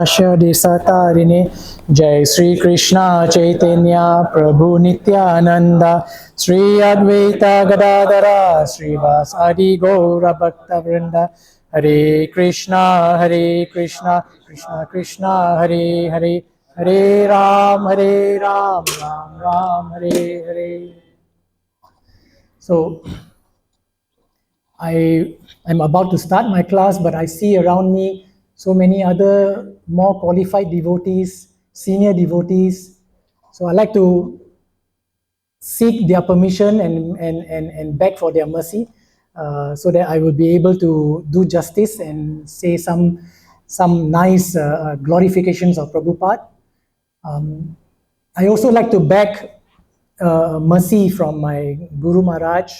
Desatarine Jai Sri Krishna Chaitanya Prabhu Nityananda Sri Advaita Gadadara Sri Vasadi Gaura Bhakta Vrinda Hare Krishna Krishna Krishna Hare Hare Hare Ram Ram Ram Hare Hare. So I am about to start my class, but I see around me so many other more qualified devotees, senior devotees. So I like to seek their permission and beg for their mercy, so that I will be able to do justice and say some nice glorifications of Prabhupada. I also like to beg mercy from my Guru Maharaj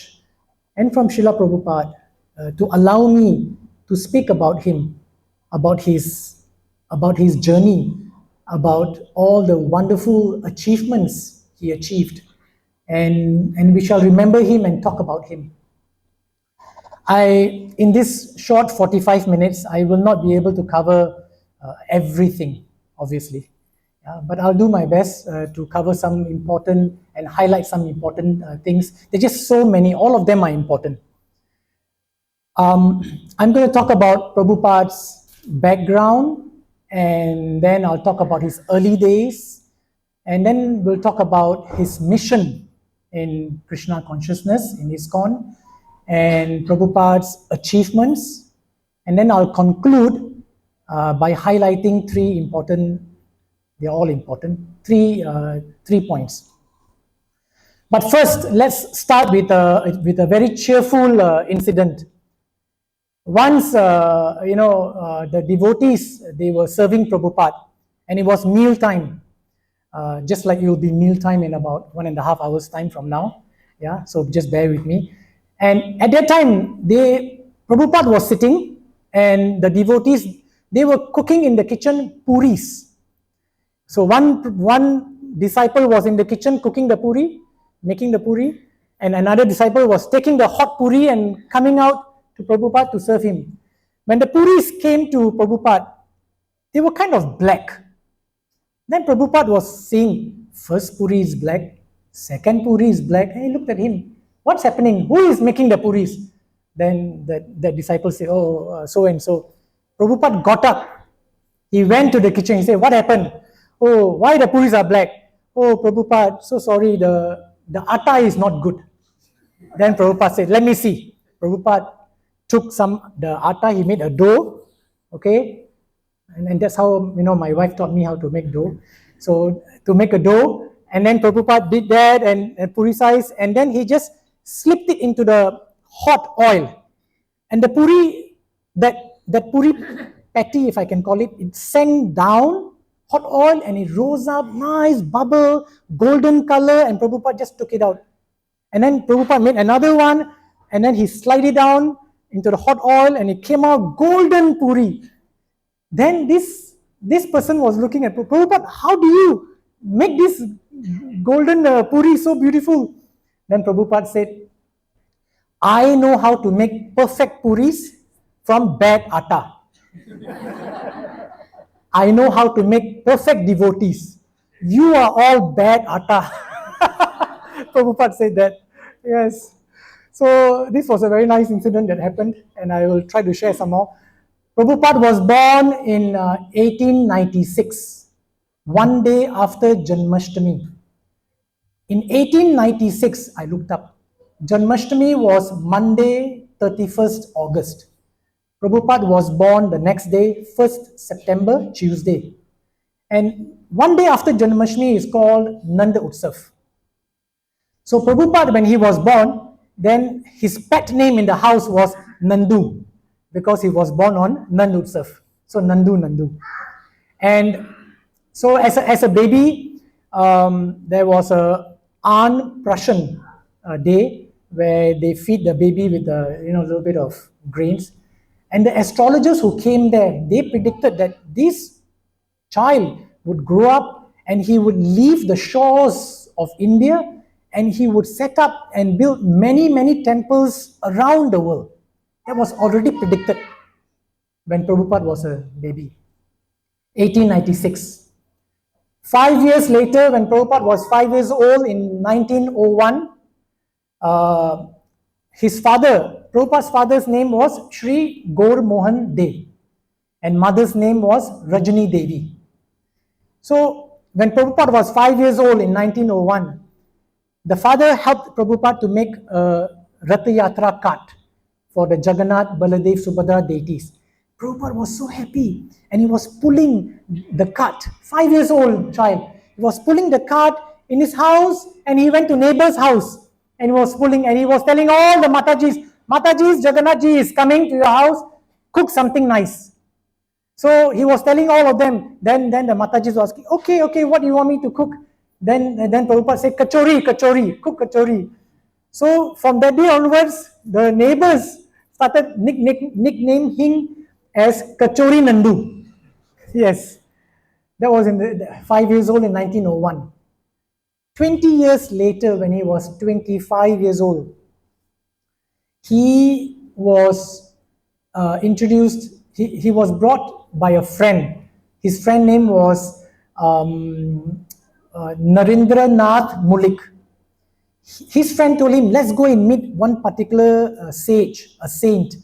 and from Srila Prabhupada to allow me to speak about him, about his journey, about all the wonderful achievements he achieved, and we shall remember him and talk about him. In this short 45 minutes, I will not be able to cover everything, obviously. But I'll do my best to cover some important and highlight some important things. There's just so many, all of them are important. I'm going to talk about Prabhupada's background, and then I'll talk about his early days, and then we'll talk about his mission in Krishna consciousness, in ISKCON, and Prabhupada's achievements, and then I'll conclude by highlighting three important, they're all important, three points. But first, let's start with a very cheerful incident. Once, the devotees, they were serving Prabhupada, and it was meal time, just like it will be meal time in about 1.5 hours time from now. Yeah, so just bear with me. And at that time, Prabhupada was sitting, and the devotees, they were cooking in the kitchen puris. So one disciple was in the kitchen cooking the puri, making the puri, and another disciple was taking the hot puri and coming out to Prabhupada to serve him. When the puris came to Prabhupada, they were kind of black. Then Prabhupada was saying, first puri is black, second puri is black. And he looked at him, what's happening? Who is making the puris? Then the disciple said, so and so. Prabhupada got up. He went to the kitchen. He said, what happened? Oh, why the puris are black? Oh, Prabhupada, so sorry, the atta is not good. Then Prabhupada said, let me see. Prabhupada took the atta, he made a dough, okay? And that's how, my wife taught me how to make dough. So to make a dough, and then Prabhupada did that and puricized, and then he just slipped it into the hot oil. And the puri, that puri patty, if I can call it, it sank down, hot oil, and it rose up, nice bubble, golden color, and Prabhupada just took it out. And then Prabhupada made another one, and then he slid it down into the hot oil, and it came out golden puri. Then this person was looking at Prabhupada, how do you make this golden puri so beautiful? Then Prabhupada said, I know how to make perfect puris from bad atta. I know how to make perfect devotees. You are all bad atta. Prabhupada said that. Yes. So this was a very nice incident that happened, and I will try to share some more. Prabhupada was born in 1896, one day after Janmashtami. In 1896, I looked up, Janmashtami was Monday, 31st August. Prabhupada was born the next day, 1st September, Tuesday. And one day after Janmashtami is called Nanda Utsav. So Prabhupada, when he was born, then his pet name in the house was Nandu, because he was born on Nanda Utsav. So Nandu. And so as a baby, there was a An Prashan day where they feed the baby with a little bit of grains. And the astrologers who came there, they predicted that this child would grow up and he would leave the shores of India and he would set up and build many, many temples around the world. That was already predicted when Prabhupada was a baby. 1896. 5 years later, when Prabhupada was 5 years old in 1901, Prabhupada's father's name was Sri Gaur Mohan Dev, and mother's name was Rajani Devi. So when Prabhupada was 5 years old in 1901, the father helped Prabhupada to make a Rath Yatra cart for the Jagannath, Baladev, Subhadra deities. Prabhupada was so happy, and he was pulling the cart. 5 years old child. He was pulling the cart in his house, and he went to neighbor's house, and he was pulling, and he was telling all the Matajis, Jagannath ji is coming to your house, cook something nice. So he was telling all of them. Then the Matajis were asking, okay, what do you want me to cook? Then Prabhupada said, kachori, cook kachori. So from that day onwards, the neighbors started nicknaming him as Kachori Nandu. Yes, that was in 5 years old in 1901. 20 years later, when he was 25 years old, he was introduced, he was brought by a friend. His friend name was Narendranath Mulik. His friend told him, let's go and meet one particular sage, a saint.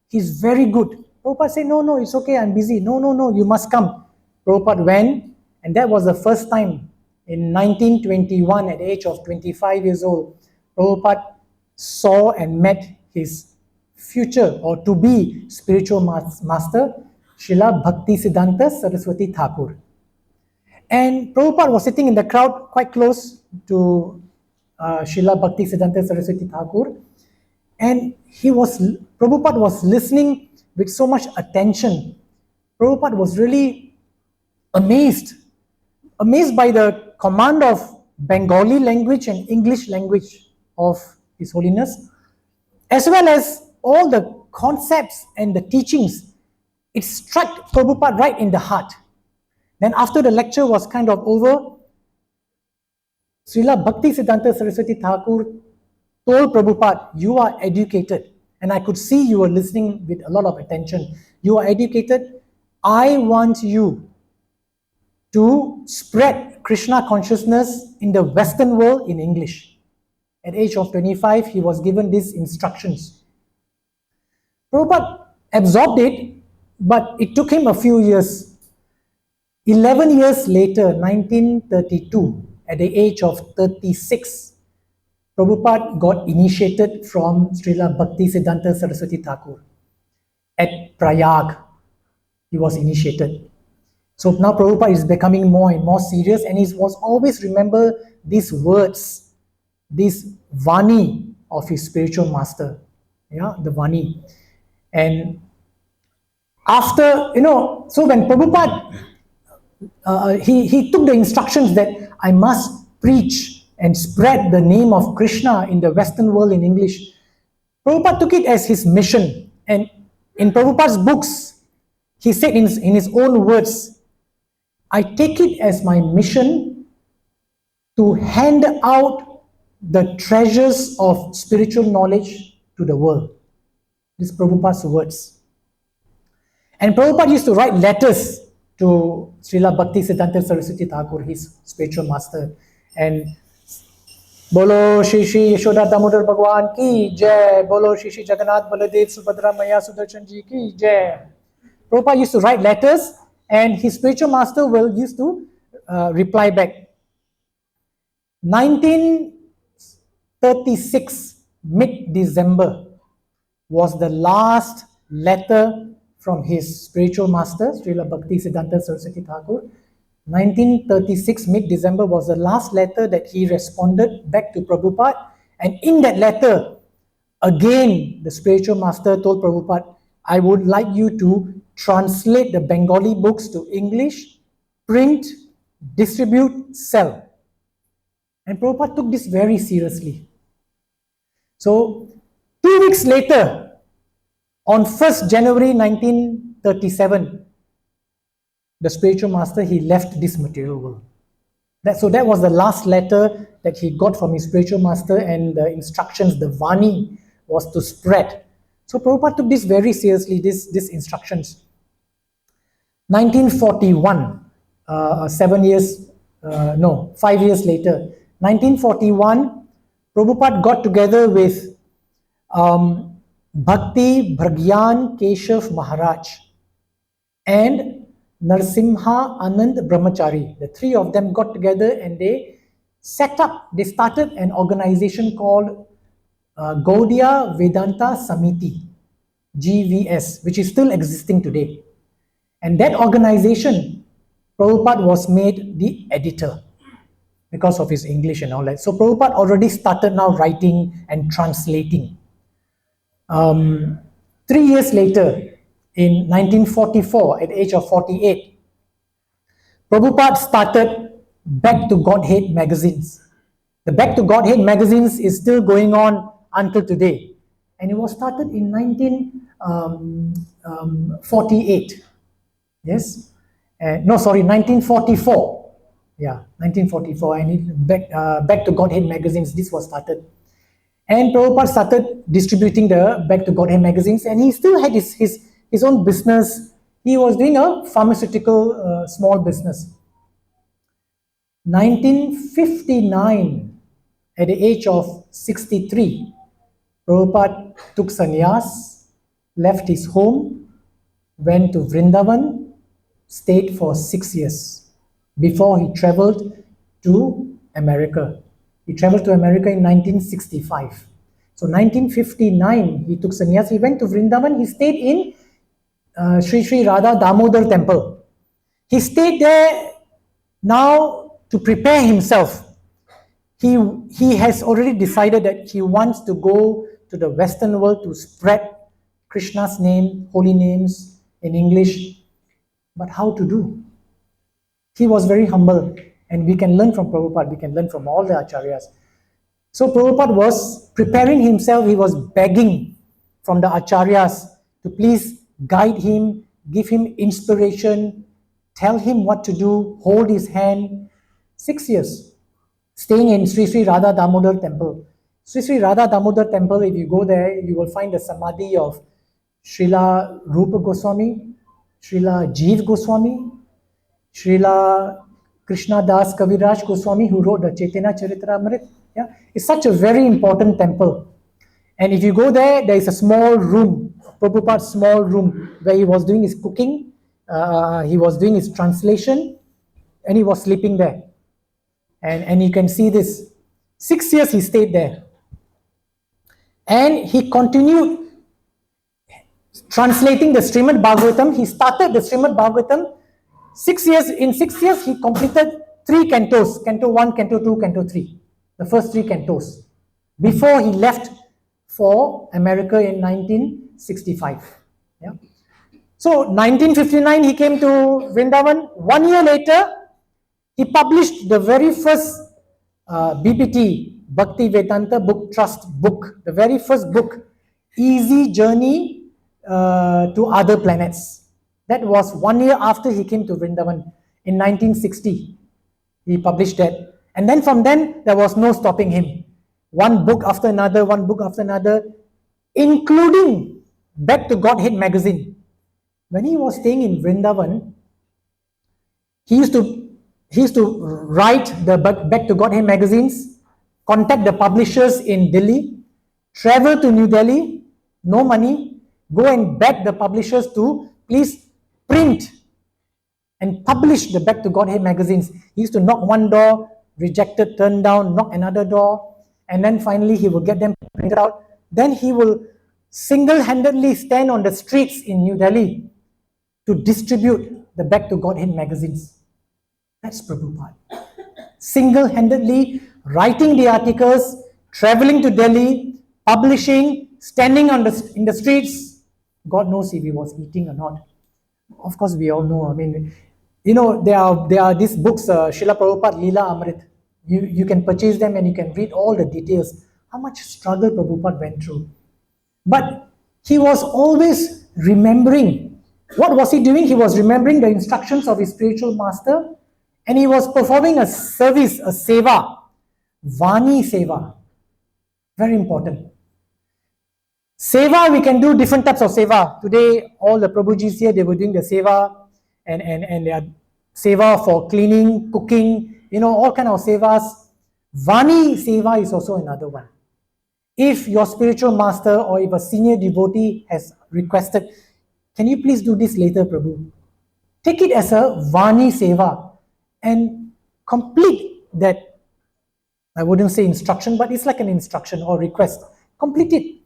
He's very good. Prabhupada said, no, it's okay, I'm busy. No, you must come. Prabhupada went, and that was the first time in 1921, at the age of 25 years old, Prabhupada saw and met his future or to be spiritual master, Srila Bhaktisiddhanta Saraswati Thakur. And Prabhupada was sitting in the crowd quite close to Srila Bhaktisiddhanta Saraswati Thakur, and Prabhupada was listening with so much attention. Prabhupada was really amazed by the command of Bengali language and English language of His Holiness, as well as all the concepts and the teachings. It struck Prabhupada right in the heart. Then after the lecture was kind of over, Srila Bhaktisiddhanta Saraswati Thakur told Prabhupada, you are educated, and I could see you were listening with a lot of attention. You are educated. I want you to spread Krishna consciousness in the Western world in English. At the age of 25, he was given these instructions. Prabhupada absorbed it, but it took him a few years. 11 years later, 1932, at the age of 36, Prabhupada got initiated from Srila Bhaktisiddhanta Saraswati Thakur. At Prayag, he was initiated. So now Prabhupada is becoming more and more serious, and he was always remember these words, this Vani of his spiritual master. Yeah, the Vani. And after, so when Prabhupada, he took the instructions that I must preach and spread the name of Krishna in the Western world in English. Prabhupada took it as his mission. And in Prabhupada's books, he said in his own words, I take it as my mission to hand out the treasures of spiritual knowledge to the world. This is Prabhupada's words. And Prabhupada used to write letters to Srila Bhaktisiddhanta Saraswati Thakur, his spiritual master. And Bolo Shri Shri Yashoda Damodar Bhagwan ki jai, Bolo Shri Shri Jagannath Baladev Subhadra Maya Sudarshan ji ki jai. Prabhupada used to write letters, and his spiritual master used to reply back. 1936, mid-December, was the last letter from his spiritual master, Srila Bhaktisiddhanta Saraswati Thakur. 1936, mid-December, was the last letter that he responded back to Prabhupada. And in that letter, again, the spiritual master told Prabhupada, I would like you to translate the Bengali books to English, print, distribute, sell. And Prabhupada took this very seriously. So, 2 weeks later, on 1st January 1937, the spiritual master, he left this material world. So that was the last letter that he got from his spiritual master, and the instructions, the Vani, was to spread. So Prabhupada took this very seriously, these instructions. 1941, 5 years later, 1941, Prabhupada got together with Bhakti Bhragyan Keshav Maharaj and Narsimha Anand Brahmachari. The three of them got together and they started an organization called Gaudiya Vedanta Samiti, GVS, which is still existing today. And that organization, Prabhupada was made the editor because of his English and all that. So Prabhupada already started now writing and translating. 3 years later, in 1944, at the age of 48, Prabhupada started Back to Godhead magazines. The Back to Godhead magazines is still going on until today. And it was started in 1948. Yes? 1944. Yeah, 1944. And Back to Godhead magazines, this was started. And Prabhupada started distributing the Back to Godhead magazines, and he still had his own business. He was doing a pharmaceutical small business. 1959, at the age of 63, Prabhupada took sannyas, left his home, went to Vrindavan, stayed for 6 years before he traveled to America. He traveled to America in 1965. So 1959, he took sannyas, he went to Vrindavan, he stayed in Sri Radha Damodar temple. He stayed there now to prepare himself. He has already decided that he wants to go to the Western world to spread Krishna's name, holy names in English. But how to do? He was very humble, and we can learn from Prabhupada, we can learn from all the acharyas. So Prabhupada was preparing himself, he was begging from the acharyas to please guide him, give him inspiration, tell him what to do, hold his hand. 6 years, staying in Sri Radha Damodar temple. Sri Radha Damodar temple, if you go there, you will find the samadhi of Srila Rupa Goswami, Srila Jeev Goswami, Srila Krishna Das Kaviraj Goswami, who wrote the Chaitanya Charitamrita. Yeah? It's such a very important temple. And if you go there, there is a small room, Prabhupada's small room, where he was doing his cooking, he was doing his translation, and he was sleeping there. And you can see this. 6 years he stayed there. And he continued translating the Srimad Bhagavatam. He started the Srimad Bhagavatam. 6 years. In 6 years, he completed 3 cantos. Canto 1, Canto 2, Canto 3. The first 3 cantos. Before he left for America in 1965. Yeah. So 1959, he came to Vrindavan. 1 year later, he published the very first BPT, Bhakti Vedanta Book Trust book, the very first book, Easy Journey to Other Planets. That was 1 year after he came to Vrindavan in 1960. He published that. And then from then, there was no stopping him. One book after another, including Back to Godhead magazine. When he was staying in Vrindavan, he used to write the Back to Godhead magazines, contact the publishers in Delhi, travel to New Delhi, no money, go and beg the publishers to please print and publish the Back to Godhead magazines. He used to knock one door, rejected, turned down, knock another door, and then finally he will get them printed out. Then he will single-handedly stand on the streets in New Delhi to distribute the Back to Godhead magazines. That's Prabhupada. Single-handedly writing the articles, traveling to Delhi, publishing, standing in the streets. God knows if he was eating or not. Of course, we all know. I mean, you know, there are these books, Srila Prabhupada Leela Amrit. You can purchase them and you can read all the details. How much struggle Prabhupada went through. But he was always remembering. What was he doing? He was remembering the instructions of his spiritual master, and he was performing a service, a seva, Vani seva. Very important. Seva, we can do different types of seva. Today, all the Prabhujis here, they were doing the seva. and there are seva for cleaning, cooking, all kind of sevas. Vani seva is also another one. If your spiritual master or if a senior devotee has requested, can you please do this later, Prabhu? Take it as a Vani seva and complete that, I wouldn't say instruction, but it's like an instruction or request. Complete it.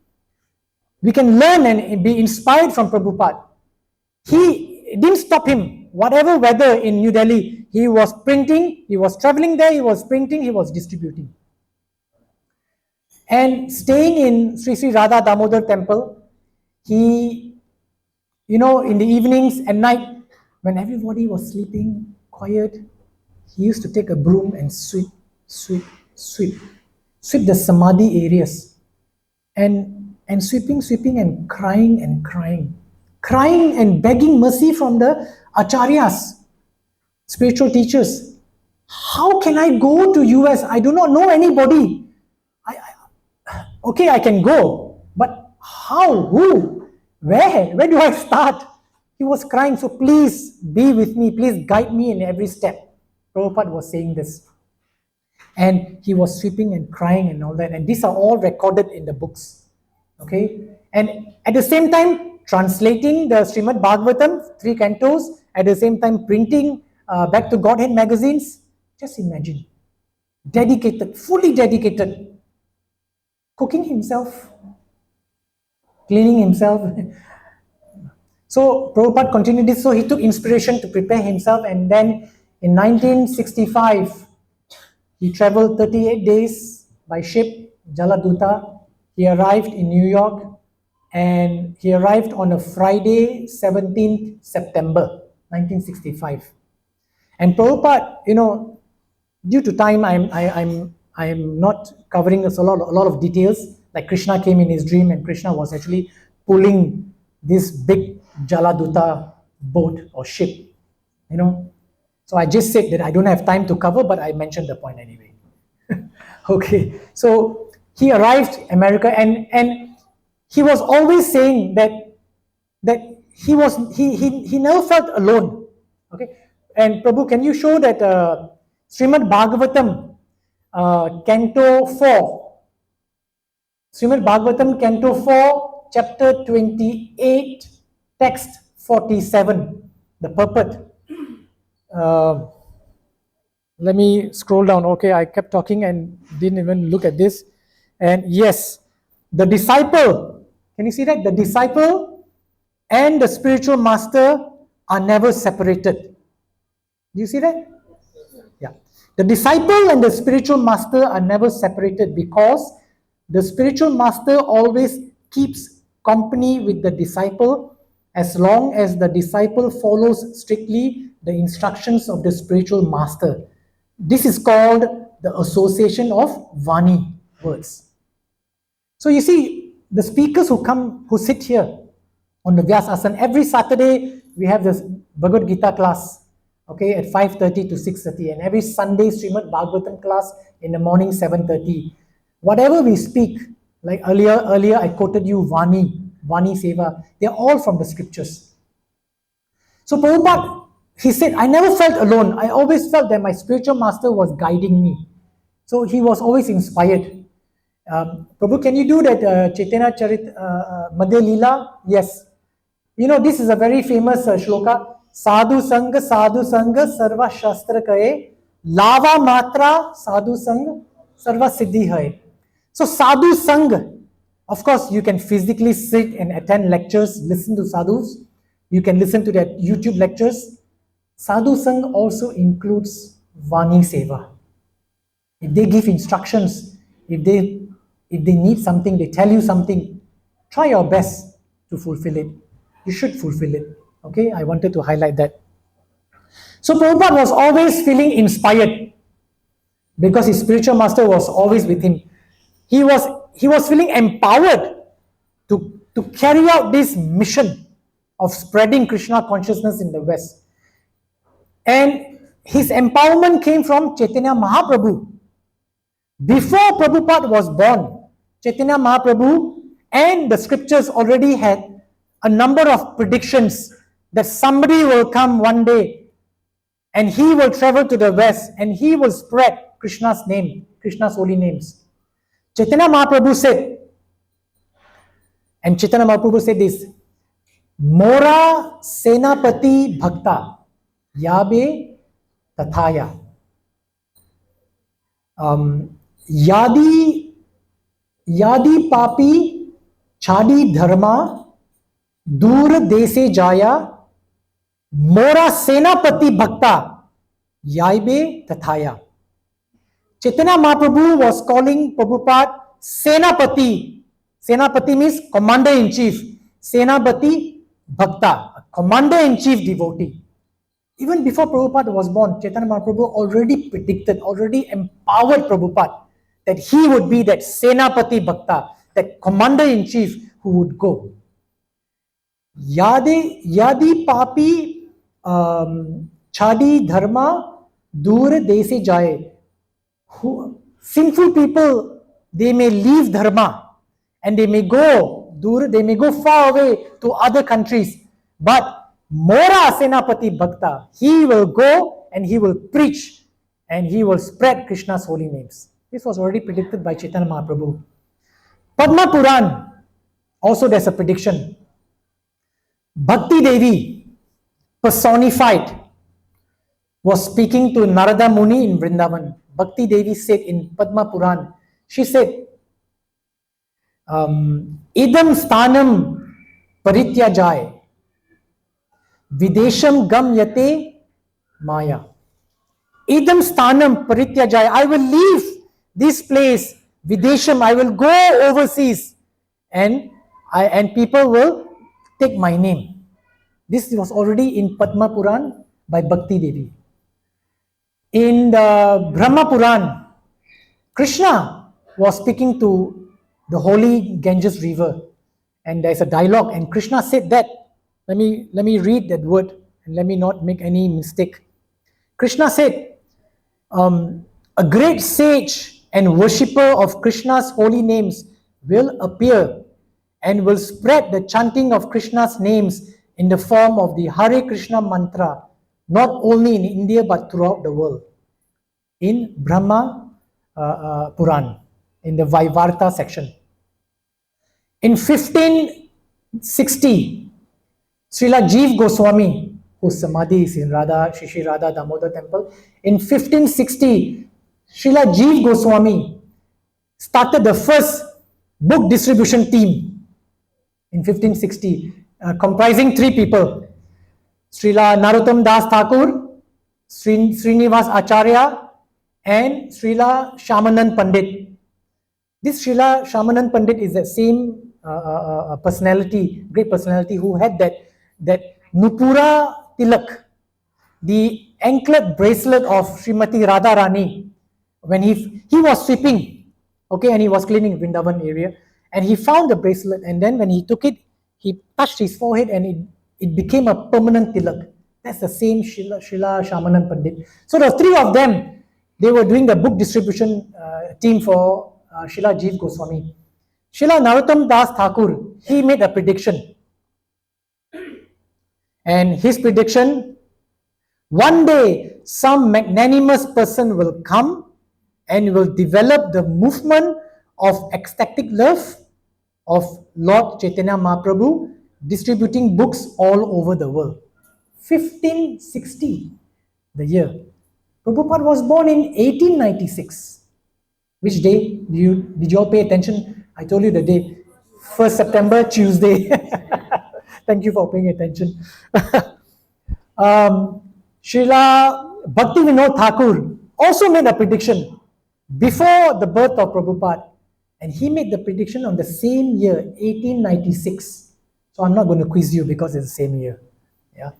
We can learn and be inspired from Prabhupada. It didn't stop him. Whatever weather in New Delhi, he was printing, he was traveling there, he was printing, he was distributing. And staying in Sri Radha Damodar temple, he, in the evenings and night, when everybody was sleeping, quiet, he used to take a broom and sweep the samadhi areas. And sweeping and crying and begging mercy from the acharyas, spiritual teachers. How can I go to US? I do not know anybody. Okay, I can go, but how? Who? Where? Where do I start? He was crying, so please be with me, please guide me in every step. Prabhupada was saying this. And he was sweeping and crying and all that. And these are all recorded in the books. Okay? And at the same time, translating the Srimad Bhagavatam, 3 cantos, at the same time printing Back to Godhead magazines. Just imagine. Dedicated, fully dedicated. Cooking himself, cleaning himself. So Prabhupada continued this. So he took inspiration to prepare himself, and then in 1965, he traveled 38 days by ship, Jaladuta. He arrived in New York, and he arrived on a Friday, 17th September 1965. And Prabhupada, due to time, I'm not covering a lot of details. Like Krishna came in his dream, and Krishna was actually pulling this big Jaladuta boat or ship, So I just said that I don't have time to cover, but I mentioned the point anyway. Okay, so he arrived America, and he was always saying that he never felt alone. Okay, and Prabhu, can you show that Srimad Bhagavatam, Canto 4, Srimad Bhagavatam, Canto 4, Chapter 28, Text 47, the purport. Let me scroll down. Okay, I kept talking and didn't even look at this. And yes, the disciple, can you see that? The disciple and the spiritual master are never separated. Do you see that? Yeah. The disciple and the spiritual master are never separated because the spiritual master always keeps company with the disciple as long as the disciple follows strictly the instructions of the spiritual master. This is called the association of Vani words. So you see, the speakers who sit here on the Vyasasana, every Saturday we have this Bhagavad Gita class, okay, at 5:30 to 6:30, and every Sunday Srimad Bhagavatam class in the morning 7:30. Whatever we speak, like earlier I quoted you Vani Seva, they're all from the scriptures. So Prabhupada, he said, I never felt alone. I always felt that my spiritual master was guiding me. So he was always inspired. Prabhu, can you do that Chaitanya Charit Madhya Leela? Yes. This is a very famous shloka. Sadhu Sangha Sarva Shastra Kaye Lava Matra Sadhu Sangha Sarva Siddhi Hai. So Sadhu Sangha, of course, you can physically sit and attend lectures, listen to sadhus. You can listen to their YouTube lectures. Sadhu Sangha also includes Vani Seva. If they give instructions, if they need something, they tell you something, try your best to fulfill it. You should fulfill it. Okay, I wanted to highlight that. So Prabhupada was always feeling inspired because his spiritual master was always with him. He was feeling empowered to carry out this mission of spreading Krishna consciousness in the West. And his empowerment came from Chaitanya Mahaprabhu. Before Prabhupada was born, Chaitanya Mahaprabhu and the scriptures already had a number of predictions that somebody will come one day and he will travel to the west and he will spread Krishna's name, Krishna's holy names. Chaitanya Mahaprabhu said, and Chaitanya Mahaprabhu said this, Mora Senapati Bhakta Yabe Tathaya. Yadi Papi Chadi Dharma Dur Dese Jaya Mora Senapati Bhakta Yaibe Tathaya. Chaitanya Mahaprabhu was calling Prabhupada Senapati. Senapati means commander-in-chief. Senapati Bhakta, a commander-in-chief devotee. Even before Prabhupada was born, Chaitanya Mahaprabhu already predicted, already empowered Prabhupada that he would be that Senapati Bhakta, that commander-in-chief who would go. Yadi Papi Chadi Dharma Dur Desi Jaye. Sinful people, they may leave Dharma and they may go far away to other countries. But Mora Senapati Bhakta, he will go and he will preach and he will spread Krishna's holy names. This was already predicted by Chaitanya Mahaprabhu. Padma Puran, also there's a prediction. Bhakti Devi, personified, was speaking to Narada Muni in Vrindavan. Bhakti Devi said in Padma Puran, she said, Idam Sthanam Parityajay Videsham Gam Yate Maya. Idam Sthanam Parityajay. I will leave this place, Videsham, I will go overseas and people will take my name. This was already in Padma Puran by Bhakti Devi. In the Brahma Puran, Krishna was speaking to the holy Ganges river and there's a dialogue and Krishna said that, let me read that word and let me not make any mistake. Krishna said, a great sage and worshipper of Krishna's holy names will appear and will spread the chanting of Krishna's names in the form of the Hare Krishna mantra, not only in India but throughout the world. In Brahma Puran, in the Vaivarta section. In 1560, Srila Jeev Goswami, whose samadhi is in Shri Radha Damodar temple, in 1560, Srila Jeev Goswami started the first book distribution team in 1560, comprising 3 people. Srila Narottam Das Thakur, Srinivas Acharya, and Srila Shyamanand Pandit. This Srila Shyamanand Pandit is the same personality, great personality, who had that Nupura Tilak, the anklet bracelet of Srimati Radharani, when he was sweeping, okay, and he was cleaning Vrindavan area, and he found the bracelet, and then when he took it, he touched his forehead and it became a permanent tilak. That's the same Srila Shyamanand Pandit. So the 3 of them, they were doing the book distribution team for Srila Jeev Goswami. Srila Narottam Das Thakur, he made a prediction. And his prediction, one day some magnanimous person will come and will develop the movement of ecstatic love of Lord Chaitanya Mahaprabhu, distributing books all over the world. 1560, the year. Prabhupada was born in 1896. Which day? Did you all pay attention? I told you the day. 1st September, Tuesday. Thank you for paying attention. Srila Bhaktivinoda Thakur also made a prediction before the birth of Prabhupada. And he made the prediction on the same year, 1896. So I'm not going to quiz you because it's the same year. Yeah,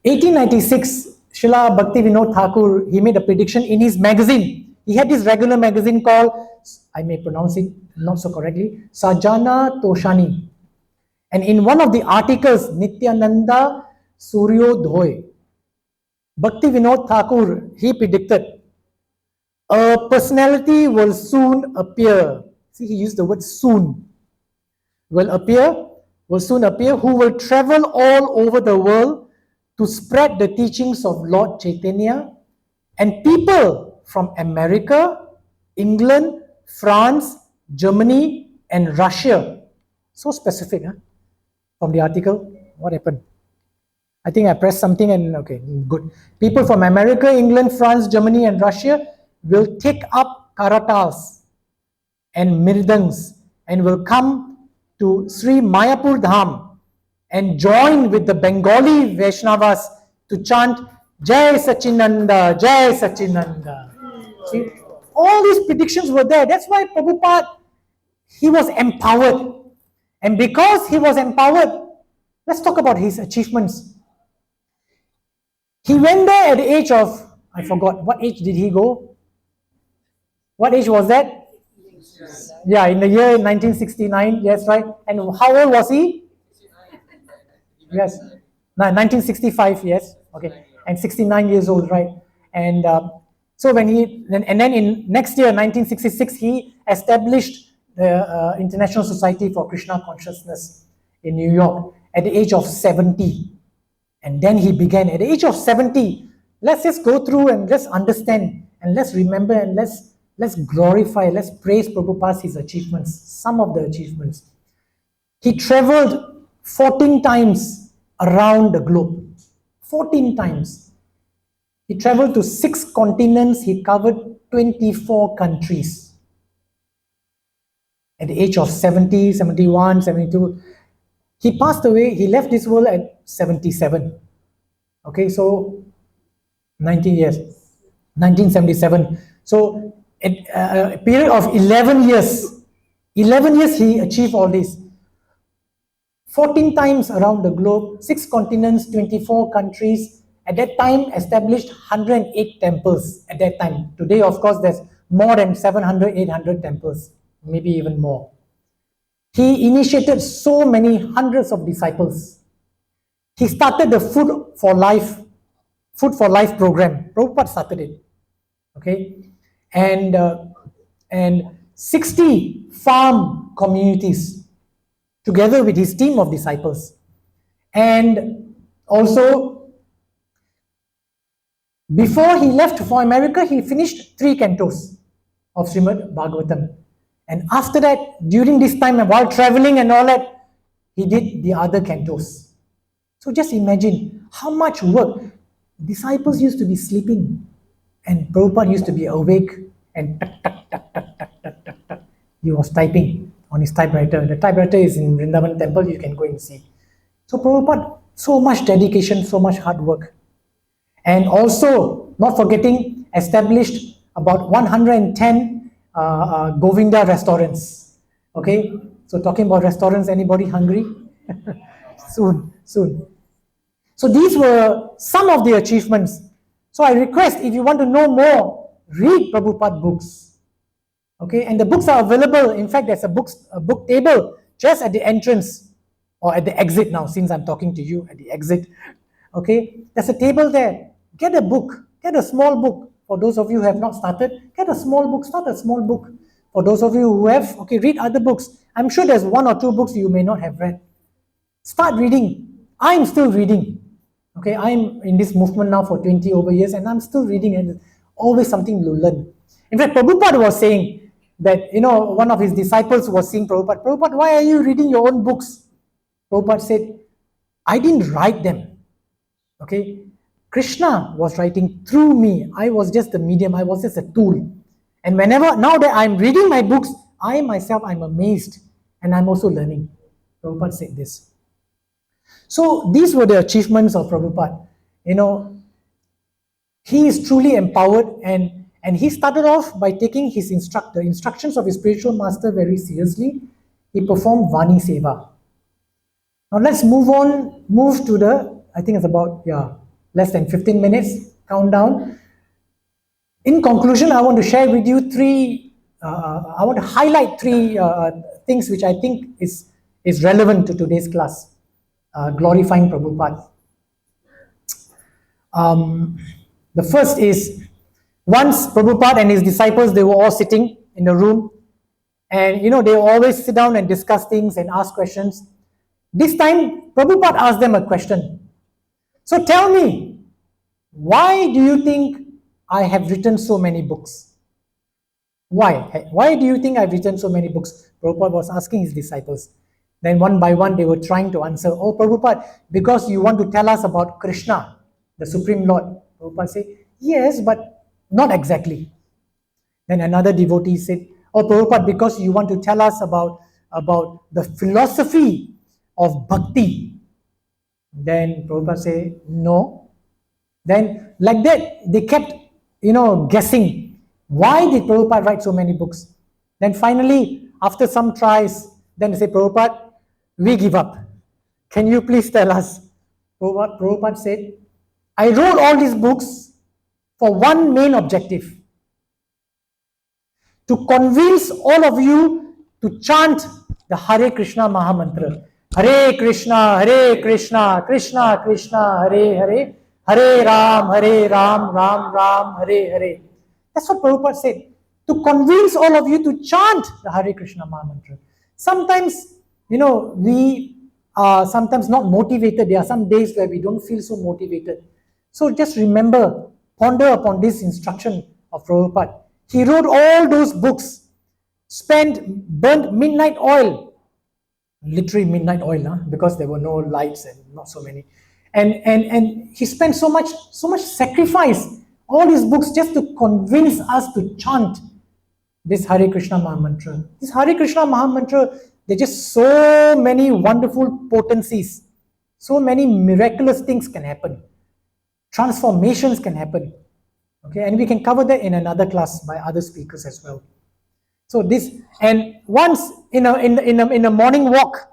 1896, Srila Bhaktivinoda Thakur, he made a prediction in his magazine. He had this regular magazine called, I may pronounce it not so correctly, Sajana Toshani. And in one of the articles, Nityananda Suryodhoy, Bhaktivinoda Thakur, he predicted, a personality will soon appear. See, he used the word soon. Will soon appear, who will travel all over the world to spread the teachings of Lord Chaitanya, and people from America, England, France, Germany, and Russia. So specific, huh? From the article, what happened? I think I pressed something and okay, good. People from America, England, France, Germany, and Russia will take up karatas and mirdangs and will come to Sri Mayapur Dham and join with the Bengali Vaishnavas to chant Jai Sachinanda, Jai Sachinanda. See, all these predictions were there. That's why Prabhupada, he was empowered. And because he was empowered, let's talk about his achievements. He went there at the age of, I forgot, what age did he go? What age was that? Yeah, in the year 1969, yes, right. And how old was he? Yes, 1965, yes, okay. And 69 years old, right. And so when he, and then in next year, 1966, he established the International Society for Krishna Consciousness in New York at the age of 70. And then he began at the age of 70. Let's just go through and let's understand and let's remember and let's glorify, let's praise Prabhupada's his achievements, some of the achievements. He traveled 14 times around the globe. 14 times. He traveled to 6 continents. He covered 24 countries. At the age of 70, 71, 72, he passed away. He left this world at 77. Okay, so 19 years. 1977. So a period of 11 years. 11 years he achieved all this. 14 times around the globe, 6 continents, 24 countries. At that time, established 108 temples at that time. Today, of course, there's more than 700, 800 temples, maybe even more. He initiated so many hundreds of disciples. He started the Food for Life program. Prabhupada started it. Okay, and 60 farm communities together with his team of disciples. And also, before he left for America, he finished 3 cantos of Srimad Bhagavatam. And after that, during this time, while traveling and all that, he did the other cantos. So just imagine how much work. Disciples used to be sleeping and Prabhupada used to be awake and tuck, tuck, tuck, tuck, tuck, tuck, tuck, tuck. He was typing on his typewriter. The typewriter is in Vrindavan temple, you can go and see. So Prabhupada, so much dedication, so much hard work. And also, not forgetting, established about 110 Govinda restaurants. Okay, so talking about restaurants, anybody hungry? Soon. So these were some of the achievements. So I request, if you want to know more, read Prabhupada books. Okay, and the books are available. In fact, there's a book table just at the entrance or at the exit now, since I'm talking to you at the exit. Okay, there's a table there. Get a book, get a small book. For those of you who have not started, get a small book, start a small book. For those of you who have, okay, read other books. I'm sure there's 1 or 2 books you may not have read. Start reading. I'm still reading. Okay, I'm in this movement now for 20 over years and I'm still reading and always something to learn. In fact, Prabhupada was saying that, one of his disciples was saying, Prabhupada, why are you reading your own books? Prabhupada said, I didn't write them. Okay, Krishna was writing through me. I was just the medium. I was just a tool. And now that I'm reading my books, I myself, I'm amazed and I'm also learning. Prabhupada said this. So these were the achievements of Prabhupada. He is truly empowered and he started off by taking his instructions of his spiritual master very seriously. He performed Vani Seva. Now let's move to I think it's about, less than 15 minutes, countdown. In conclusion, I want to share with you I want to highlight 3 things which I think is relevant to today's class. Glorifying Prabhupada. The first is, once Prabhupada and his disciples, they were all sitting in a room and they always sit down and discuss things and ask questions. This time, Prabhupada asked them a question. So tell me, why do you think I have written so many books? Why? Why do you think I've written so many books? Prabhupada was asking his disciples. Then one by one they were trying to answer, oh Prabhupada, because you want to tell us about Krishna, the Supreme Lord. Prabhupada said, yes, but not exactly. Then another devotee said, oh Prabhupada, because you want to tell us about the philosophy of bhakti. Then Prabhupada said, no. Then like that, they kept, guessing. Why did Prabhupada write so many books? Then finally, after some tries, then they say, Prabhupada, we give up. Can you please tell us? Prabhupada said, I wrote all these books for one main objective. To convince all of you to chant the Hare Krishna Mahamantra. Hare Krishna, Krishna Krishna, Hare Hare, Hare Ram, Ram Ram, Hare Hare. That's what Prabhupada said. To convince all of you to chant the Hare Krishna Mahamantra. Sometimes, we are sometimes not motivated. There are some days where we don't feel so motivated. So just remember, ponder upon this instruction of Prabhupada. He wrote all those books, burnt midnight oil, literally midnight oil, because there were no lights and not so many. And he spent so much sacrifice, all these books just to convince us to chant this Hare Krishna Mahamantra. This Hare Krishna Mahamantra, there are just so many wonderful potencies, so many miraculous things can happen. Transformations can happen. Okay, and we can cover that in another class by other speakers as well. So this, and once in a morning walk,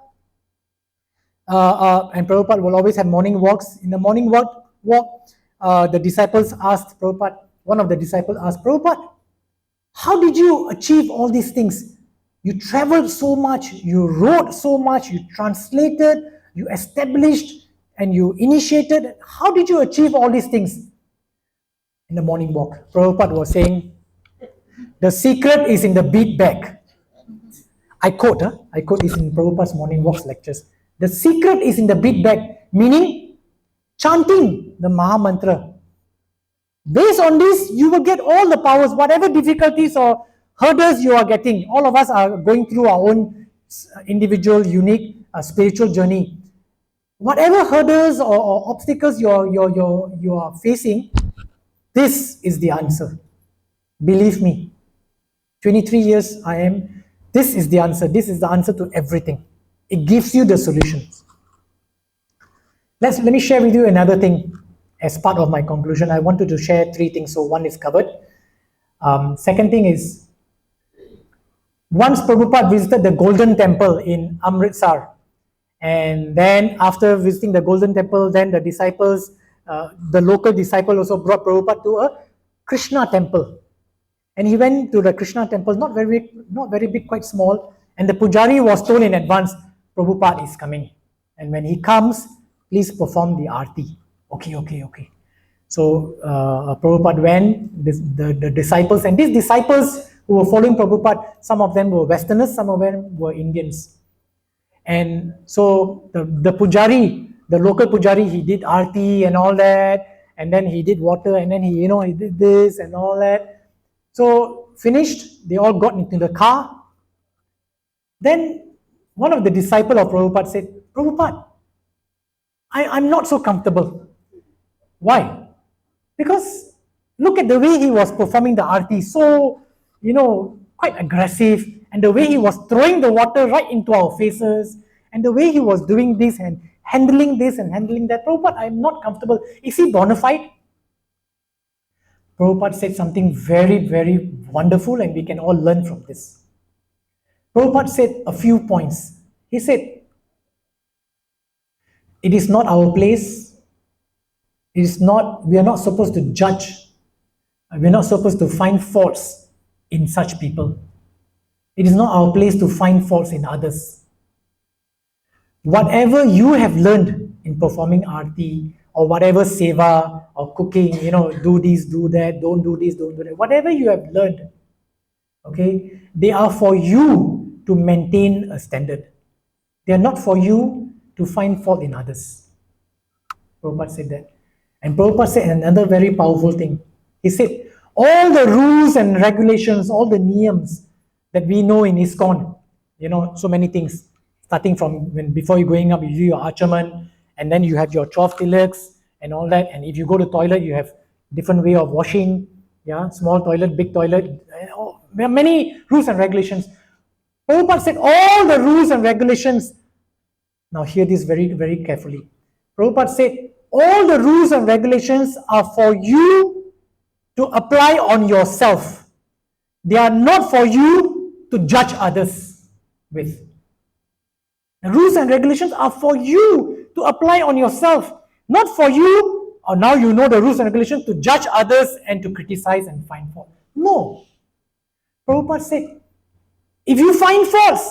and Prabhupada will always have morning walks. In the morning walk, the disciples asked Prabhupada, one of the disciples asked Prabhupada, how did you achieve all these things? You traveled so much, you wrote so much, you translated, you established, and you initiated. How did you achieve all these things? In the morning walk, Prabhupada was saying, the secret is in the beat bag. I quote this in Prabhupada's morning walks lectures. The secret is in the beat bag, meaning chanting the Maha Mantra. Based on this, you will get all the powers, whatever difficulties or hurdles you are getting. All of us are going through our own individual, unique spiritual journey. Whatever hurdles or obstacles you are facing, this is the answer. Believe me, 23 years I am, this is the answer. This is the answer to everything. It gives you the solutions. Let me share with you another thing as part of my conclusion. I wanted to share 3 things. So one is covered. Second thing is, once Prabhupada visited the Golden Temple in Amritsar, and then after visiting the Golden Temple, then the disciples, the local disciple also brought Prabhupada to a Krishna temple. And he went to the Krishna temple, not very big, quite small. And the pujari was told in advance, Prabhupada is coming. And when he comes, please perform the arti. Okay. So Prabhupada went, the disciples, and these disciples who were following Prabhupada, some of them were Westerners, some of them were Indians. And so the pujari, the local pujari, he did arti and all that, and then he did water, and then he did this and all that. So finished, they all got into the car. Then one of the disciples of Prabhupada said, Prabhupada, I'm not so comfortable. Why? Because look at the way he was performing the arti, so, quite aggressive, and the way he was throwing the water right into our faces, and the way he was doing this and handling this and handling that. Prabhupada, I'm not comfortable. Is he bona fide? Prabhupada said something very, very wonderful, and we can all learn from this. Prabhupada said a few points. He said, it is not our place. We are not supposed to judge. We are not supposed to find faults in such people. It is not our place to find faults in others. Whatever you have learned in performing arti, or whatever seva or cooking, do this, do that, don't do this, don't do that. Whatever you have learned, okay, they are for you to maintain a standard. They are not for you to find fault in others. Prabhupada said that. And Prabhupada said another very powerful thing. He said, all the rules and regulations, all the niyams that we know in ISKCON, so many things, starting from when before you're going up, you do your achaman, and then you have your 12 tilaks and all that. And if you go to toilet, you have different way of washing, small toilet, big toilet. There are many rules and regulations. Prabhupada said all the rules and regulations. Now hear this very, very carefully. Prabhupada said all the rules and regulations are for you to apply on yourself. They are not for you to judge others with. The rules and regulations are for you to apply on yourself, not for you, or now you know the rules and regulations, to judge others and to criticize and find fault. No. Prabhupada said, if you find faults,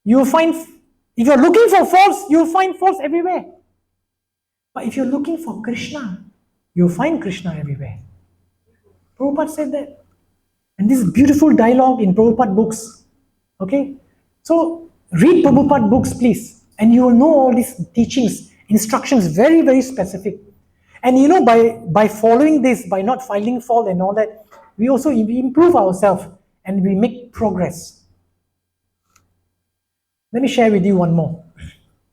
if you're looking for faults, you'll find faults everywhere. But if you're looking for Krishna, you'll find Krishna everywhere. Prabhupada said that. And this beautiful dialogue in Prabhupada books. Okay? So, read Prabhupada books, please. And you will know all these teachings, instructions, very, very specific. And by following this, by not finding fault and all that, we improve ourselves and we make progress. Let me share with you one more.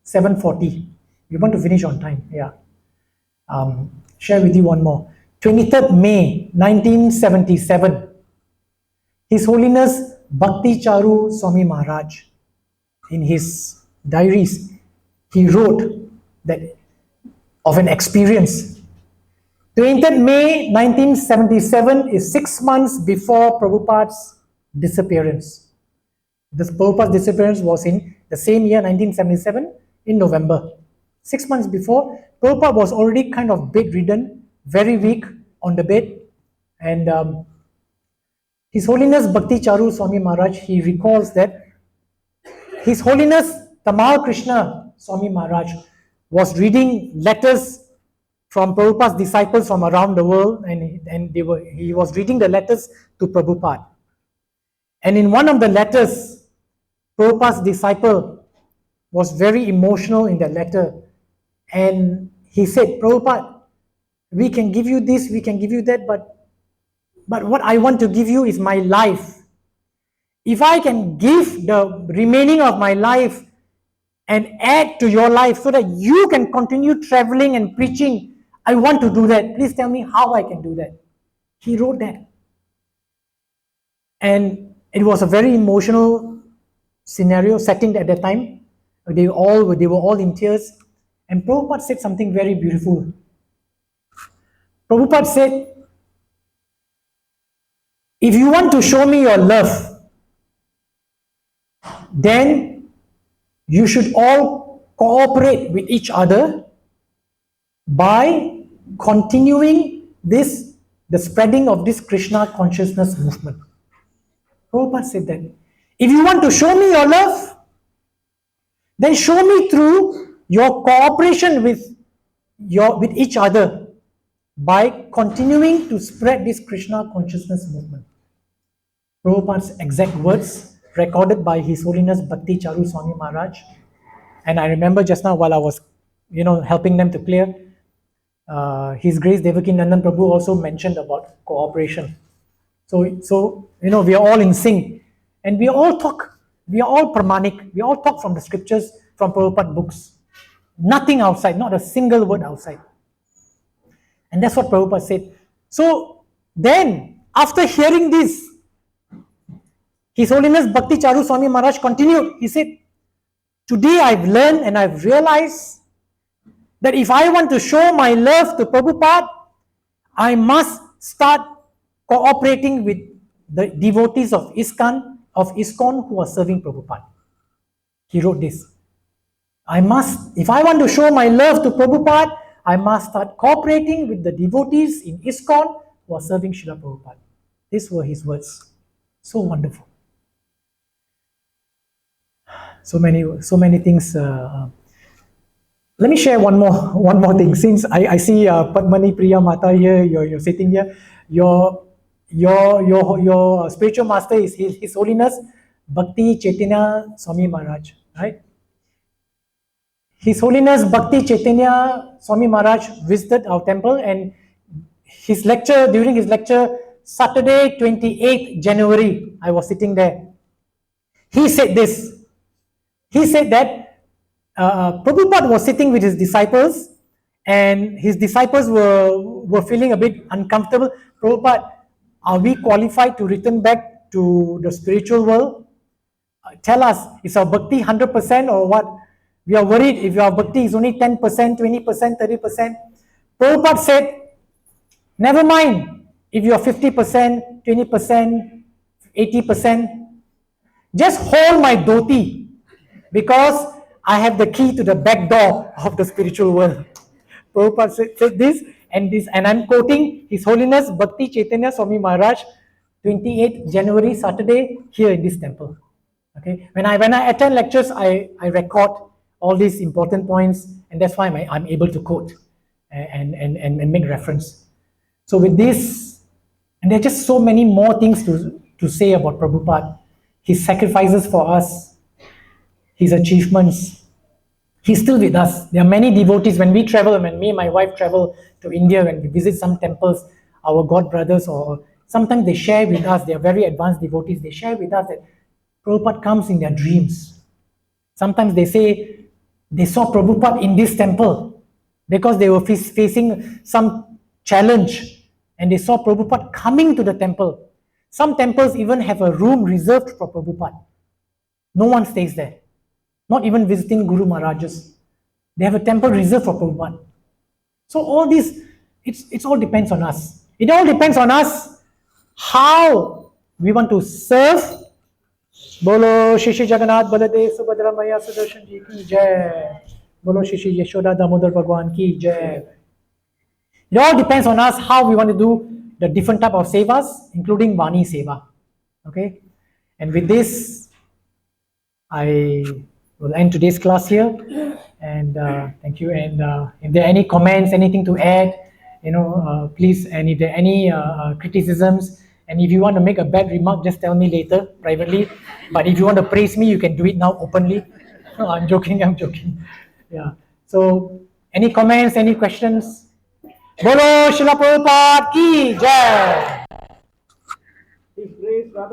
7:40. We want to finish on time. Yeah. Share with you one more. 23rd May 1977. His Holiness Bhakti Charu Swami Maharaj, in his diaries, he wrote that of an experience. 23rd May 1977 is 6 months before Prabhupada's disappearance. This Prabhupada's disappearance was in the same year, 1977, in November. 6 months before, Prabhupada was already kind of bedridden, very weak on the bed. And His Holiness Bhakti Charu Swami Maharaj, he recalls that His Holiness Tamal Krishna Swami Maharaj was reading letters from Prabhupada's disciples from around the world, and he was reading the letters to Prabhupada. And in one of the letters, Prabhupada's disciple was very emotional in that letter, and he said, Prabhupada, we can give you this, we can give you that, but what I want to give you is my life. If I can give the remaining of my life and add to your life so that you can continue traveling and preaching, I want to do that. Please tell me how I can do that. He wrote that. And it was a very emotional setting at that time. They were all in tears. And Prabhupada said something very beautiful. Prabhupada said, if you want to show me your love, then you should all cooperate with each other by continuing the spreading of this Krishna consciousness movement. Prabhupada said that. If you want to show me your love, then show me through your cooperation with each other by continuing to spread this Krishna consciousness movement. Prabhupada's exact words recorded by His Holiness Bhakti Charu Swami Maharaj. And I remember just now while I was helping them to clear, His Grace Devaki Nandan Prabhu also mentioned about cooperation. So we are all in sync, and we all pramanik, we all talk from the scriptures, from Prabhupada books. Nothing outside, not a single word outside. And that's what Prabhupada said. So then, after hearing this, His Holiness Bhakti Charu Swami Maharaj continued. He said, today I've learned and I've realized that if I want to show my love to Prabhupada, I must start cooperating with the devotees of ISKCON who are serving Prabhupada. He wrote this. If I want to show my love to Prabhupada, I must start cooperating with the devotees in ISKCON who are serving Srila Prabhupada. These were his words. So wonderful. So many things. Let me share one more thing. Since I see Padmani Priya Mata here, you're sitting here. Your spiritual master is His Holiness Bhakti Chaitanya Swami Maharaj, right? His Holiness Bhakti Chaitanya Swami Maharaj visited our temple, and during his lecture, Saturday, 28th January, I was sitting there. He said this. He said that Prabhupada was sitting with his disciples, and his disciples were feeling a bit uncomfortable. Prabhupada, are we qualified to return back to the spiritual world? Tell us, is our bhakti 100% or what? We are worried if your bhakti is only 10%, 20%, 30%. Prabhupada said, never mind if you are 50%, 20%, 80%. Just hold my dhoti, because I have the key to the back door of the spiritual world. Prabhupada said this, and I'm quoting His Holiness Bhakti Chaitanya Swami Maharaj, 28th January, Saturday, here in this temple. Okay, when I attend lectures, I record all these important points, and that's why I'm able to quote and make reference. So with this, and there are just so many more things to say about Prabhupada, his sacrifices for us, his achievements. He's still with us. There are many devotees. When we travel, when me and my wife travel to India, when we visit some temples, our God brothers, or sometimes they share with us, they are very advanced devotees, they share with us that Prabhupada comes in their dreams. Sometimes they say they saw Prabhupada in this temple because they were facing some challenge, and they saw Prabhupada coming to the temple. Some temples even have a room reserved for Prabhupada. No one stays there, not even visiting Guru Maharajas. They have a temple reserved for Prabhupada. So all this, it all depends on us. It all depends on us how we want to serve. Bolo Shishi Jagannath Baladev Subhadra Maya Sudarshan Ji ki jai. Bolo Shishi Yashoda Damodar Bhagwan ki jai. It all depends on us how we want to do the different type of sevas, including Vani Seva. Okay? And with this, I will end today's class here. And thank you. And if there are any comments, anything to add, please. And if there are any criticisms, and if you want to make a bad remark, just tell me later privately. But if you want to praise me, you can do it now openly. No, I'm joking. Yeah. So, any comments, any questions? Bolo Srila Prabhupada ki jai.